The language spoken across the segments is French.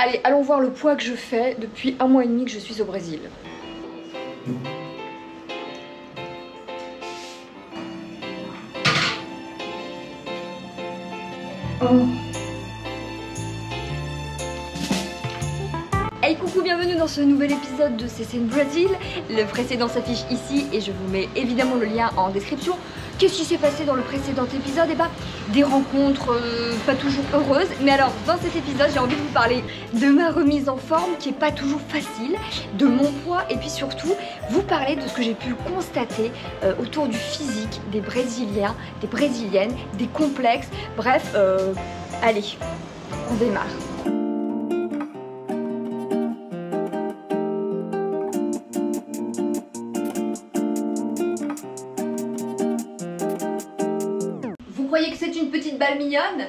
Allez, allons voir le poids que je fais depuis 1 mois et demi que je suis au Brésil. Oh. Hey coucou, bienvenue dans ce nouvel épisode de CCN Brésil. Le précédent s'affiche ici et je vous mets évidemment le lien en description. Qu'est-ce qui s'est passé dans le précédent épisode? Eh ben, des rencontres pas toujours heureuses. Mais alors, dans cet épisode, j'ai envie de vous parler de ma remise en forme qui est pas toujours facile, de mon poids et puis surtout, vous parler de ce que j'ai pu constater autour du physique des Brésiliens, des Brésiliennes, des complexes. Bref, allez, on démarre. Vous croyez que c'est une petite balle mignonne?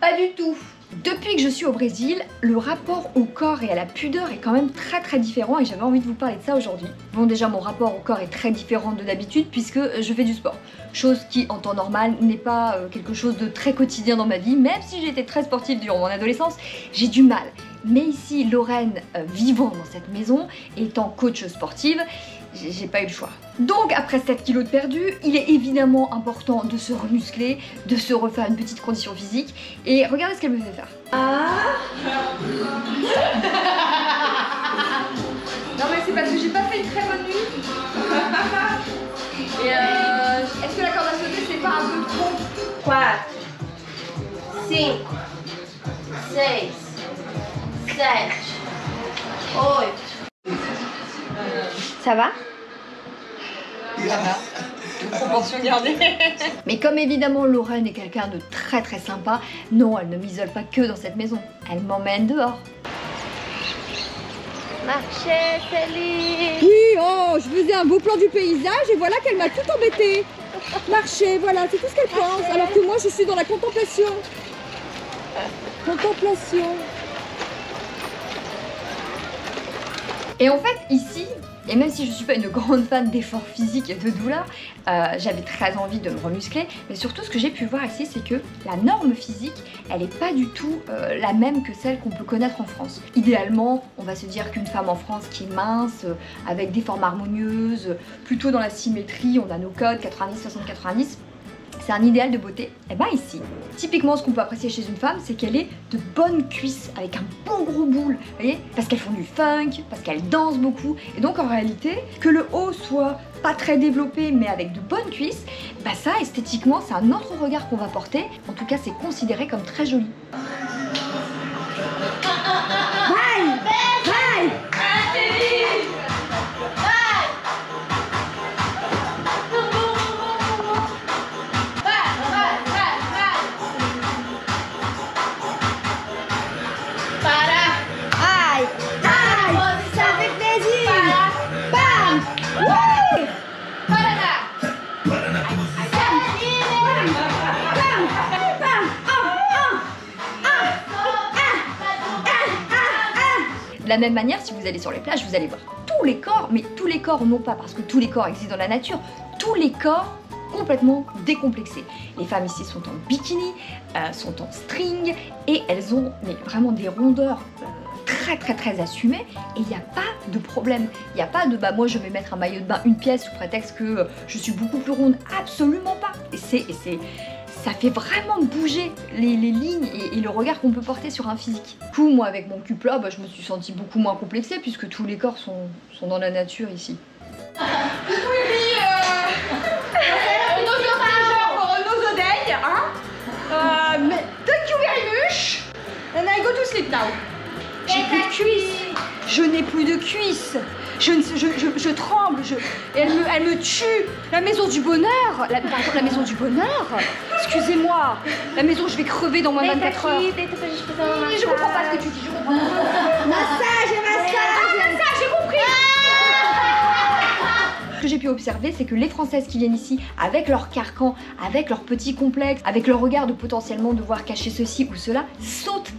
Pas du tout. Depuis que je suis au Brésil, le rapport au corps et à la pudeur est quand même très différent et j'avais envie de vous parler de ça aujourd'hui. Bon, déjà mon rapport au corps est très différent de d'habitude puisque je fais du sport. Chose qui en temps normal n'est pas quelque chose de très quotidien dans ma vie, même si j'ai été très sportive durant mon adolescence, j'ai du mal. Mais ici, Lorraine, vivant dans cette maison, étant coach sportive, j'ai pas eu le choix. Donc après 7 kilos de perdu, il est évidemment important de se remuscler, de se refaire une petite condition physique. Et regardez ce qu'elle me fait faire. Ah. Non mais c'est parce que j'ai pas fait une très bonne nuit. Et est-ce que la corde à sauter c'est pas un peu trop? 4, 5, 6, 7, 8. Ça va? Ça va. Proportion gardée. Mais comme évidemment Lorraine est quelqu'un de très sympa, non, elle ne m'isole pas que dans cette maison, elle m'emmène dehors. Marchez, Céline. Oui, oh, je faisais un beau plan du paysage et voilà qu'elle m'a tout embêté. Marcher, voilà, c'est tout ce qu'elle pense. Alors que moi, je suis dans la contemplation. Contemplation. Et en fait, ici, et même si je suis pas une grande fan d'efforts physiques et de douleur, j'avais très envie de me remuscler, mais surtout ce que j'ai pu voir ici, c'est que la norme physique, elle est pas du tout la même que celle qu'on peut connaître en France. Idéalement, on va se dire qu'une femme en France qui est mince, avec des formes harmonieuses, plutôt dans la symétrie, on a nos codes 90, 60, 90, c'est un idéal de beauté. Et ben ici, typiquement ce qu'on peut apprécier chez une femme, c'est qu'elle ait de bonnes cuisses avec un bon gros boule, vous voyez, parce qu'elles font du funk, parce qu'elles dansent beaucoup. Et donc en réalité, que le haut soit pas très développé mais avec de bonnes cuisses, bah ça esthétiquement c'est un autre regard qu'on va porter. En tout cas c'est considéré comme très joli. Bye. Bye. De la même manière, si vous allez sur les plages, vous allez voir tous les corps, mais tous les corps non pas parce que tous les corps existent dans la nature, tous les corps complètement décomplexés. Les femmes ici sont en bikini, sont en string et elles ont mais vraiment des rondeurs très assumées et il n'y a pas de problème. Il n'y a pas de bah moi je vais mettre un maillot de bain une pièce sous prétexte que je suis beaucoup plus ronde. Absolument pas. Ça fait vraiment bouger les lignes et le regard qu'on peut porter sur un physique. Du coup, moi avec mon cul plat, bah, je me suis sentie beaucoup moins complexée puisque tous les corps sont dans la nature ici. Nos oreilles, hein? Mais thank you very much. And I go to sleep now. J'ai plus de cuisses. Je n'ai plus de cuisses. Je tremble, et elle me tue. La maison du bonheur. La maison du bonheur. Excusez-moi. La maison, je vais crever dans moins de 24 heures. Je comprends pas ce que tu dis. Je comprends pas. Massage, J'ai compris. Ce que j'ai pu observer, c'est que les Françaises qui viennent ici, avec leur carcan, avec leur petit complexe, avec leur regard de potentiellement devoir cacher ceci ou cela, sautent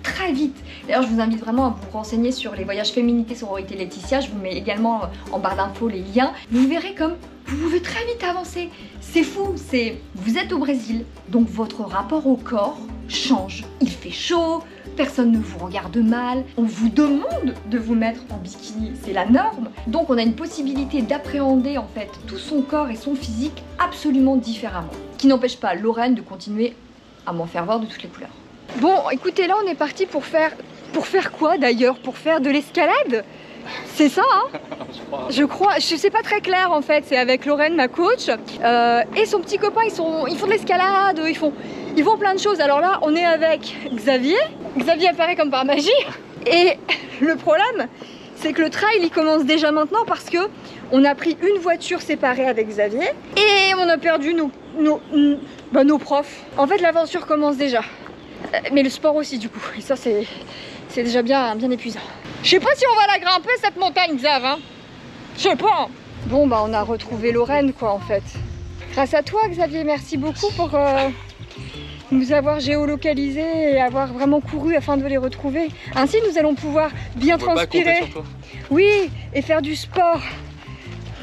très vite. D'ailleurs, je vous invite vraiment à vous renseigner sur les voyages Féminité, Sororité, Laetitia. Je vous mets également en barre d'infos les liens. Vous verrez comme vous pouvez très vite avancer. C'est fou, vous êtes au Brésil, donc votre rapport au corps change. Il fait chaud, personne ne vous regarde mal, on vous demande de vous mettre en bikini, c'est la norme. Donc on a une possibilité d'appréhender en fait tout son corps et son physique absolument différemment. Qui n'empêche pas Lorraine de continuer à m'en faire voir de toutes les couleurs. Bon, écoutez, là on est parti pour faire quoi d'ailleurs? Pour faire de l'escalade? C'est ça, hein? Je crois, je sais pas très clair en fait, c'est avec Lorraine, ma coach, et son petit copain, ils font de l'escalade, ils font plein de choses. Alors là, on est avec Xavier. Xavier apparaît comme par magie. Et le problème, c'est que le trail, il commence déjà maintenant parce que on a pris une voiture séparée avec Xavier et on a perdu nos profs. En fait, l'aventure commence déjà. Mais le sport aussi, du coup. Et ça, c'est déjà bien épuisant. Je sais pas si on va la grimper, cette montagne, Xav, hein. Je sais pas. Bon, bah, on a retrouvé Lorraine, quoi, en fait. Grâce à toi, Xavier, merci beaucoup pour nous avoir géolocalisé et avoir vraiment couru afin de les retrouver. Ainsi, nous allons pouvoir bien transpirer. Sur toi. Oui, et faire du sport.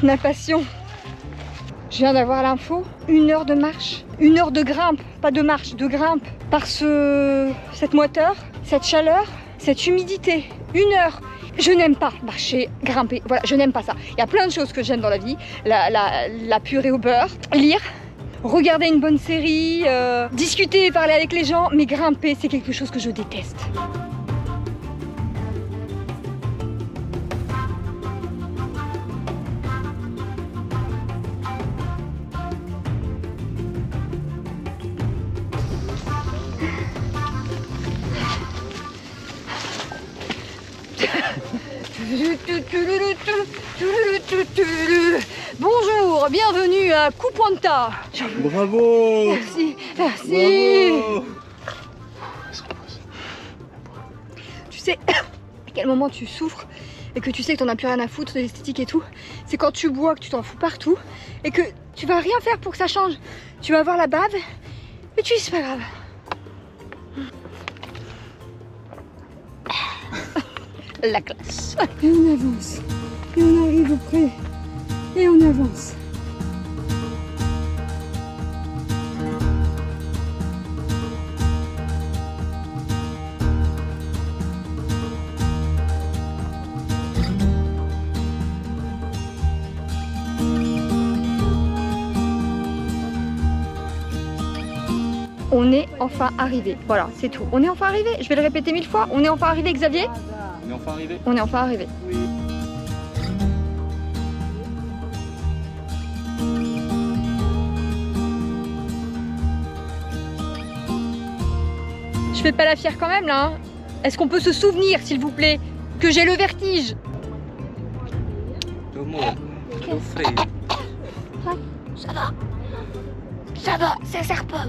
Natation. Je viens d'avoir l'info. 1 heure de marche. 1 heure de grimpe. Pas de marche, de grimpe. Par cette moiteur, cette chaleur, cette humidité. 1 heure. Je n'aime pas marcher, grimper. Voilà, je n'aime pas ça. Il y a plein de choses que j'aime dans la vie. La purée au beurre. Lire. Regarder une bonne série, discuter, parler avec les gens, mais grimper, c'est quelque chose que je déteste. Bonjour, bienvenue à Kupuanta. Bravo. Merci, merci. Bravo. Tu sais à quel moment tu souffres et que tu sais que t'en as plus rien à foutre de l'esthétique et tout, c'est quand tu bois, que tu t'en fous partout et que tu vas rien faire pour que ça change. Tu vas avoir la bave et tu dis c'est pas grave. La classe. Et on avance. Et on arrive auprès. Et on avance. On est enfin arrivé. Voilà, c'est tout. On est enfin arrivé. Je vais le répéter 1000 fois. On est enfin arrivé, Xavier. On est enfin arrivé. On est enfin arrivé. Oui. Je fais pas la fière quand même là. Hein. Est-ce qu'on peut se souvenir, s'il vous plaît, que j'ai le vertige? Ça va. Ça va, ça sert pas.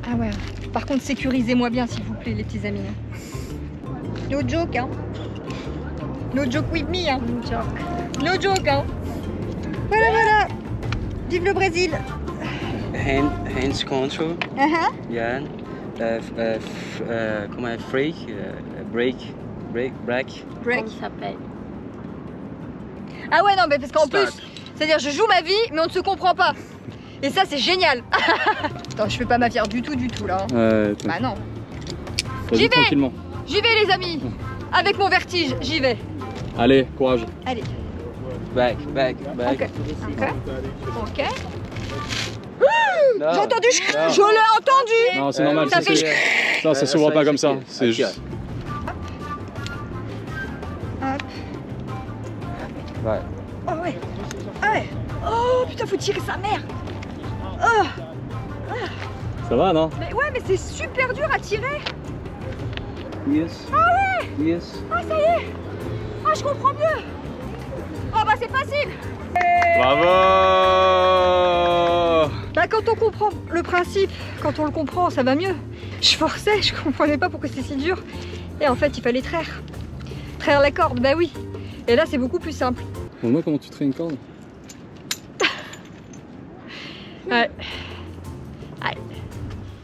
Ah ouais. Par contre, sécurisez-moi bien, s'il vous plaît, les petits amis. No joke, hein. No joke with me, hein. No joke. No joke, hein. Voilà, voilà. Vive le Brésil. Hands control. Yeah. Comment break. Break. Ça s'appelle. Ah ouais, non, mais parce qu'en Start. plus, c'est-à-dire je joue ma vie, mais on ne se comprend pas. Et ça, c'est génial. Attends, je fais pas ma fière du tout là. Bah non. J'y vais. Tranquillement. J'y vais, les amis. Avec mon vertige, j'y vais. Allez, courage. Allez. Back. Ok. Ok. No. J'ai entendu. Je l'ai entendu. Non, c'est normal. Ça fait- Ça s'ouvre pas comme ça. C'est juste. Ouais. Oh ouais. Ah ouais. Oh putain, faut tirer sa mère. Oh. Ça va, non? Mais ouais, mais c'est super dur à tirer. Yes. Ah ouais. Yes. Ah ça y est. Ah je comprends mieux. Ah bah c'est facile. Bravo! Bah quand on comprend le principe, quand on le comprend, ça va mieux. Je forçais, je comprenais pas pourquoi c'était si dur. Et en fait, il fallait traire. Traire la corde, bah oui. Et là, c'est beaucoup plus simple. Montre-moi comment tu traies une corde. Ouais. Ouais.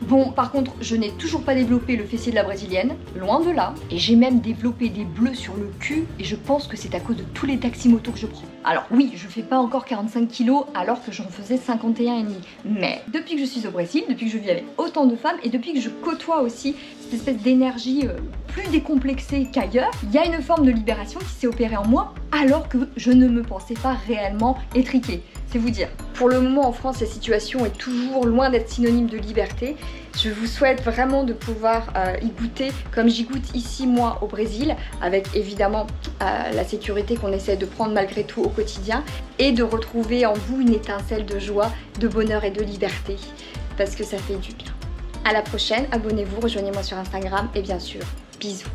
Bon, par contre, je n'ai toujours pas développé le fessier de la brésilienne, loin de là. Et j'ai même développé des bleus sur le cul et je pense que c'est à cause de tous les taxis-motos que je prends. Alors oui, je fais pas encore 45 kilos alors que j'en faisais 51,5. Mais depuis que je suis au Brésil, depuis que je vis avec autant de femmes et depuis que je côtoie aussi cette espèce d'énergie plus décomplexée qu'ailleurs, il y a une forme de libération qui s'est opérée en moi alors que je ne me pensais pas réellement étriquée. C'est vous dire. Pour le moment en France, la situation est toujours loin d'être synonyme de liberté. Je vous souhaite vraiment de pouvoir y goûter comme j'y goûte ici moi au Brésil, avec évidemment la sécurité qu'on essaie de prendre malgré tout au quotidien, et de retrouver en vous une étincelle de joie, de bonheur et de liberté, parce que ça fait du bien. À la prochaine, abonnez-vous, rejoignez-moi sur Instagram et bien sûr, bisous.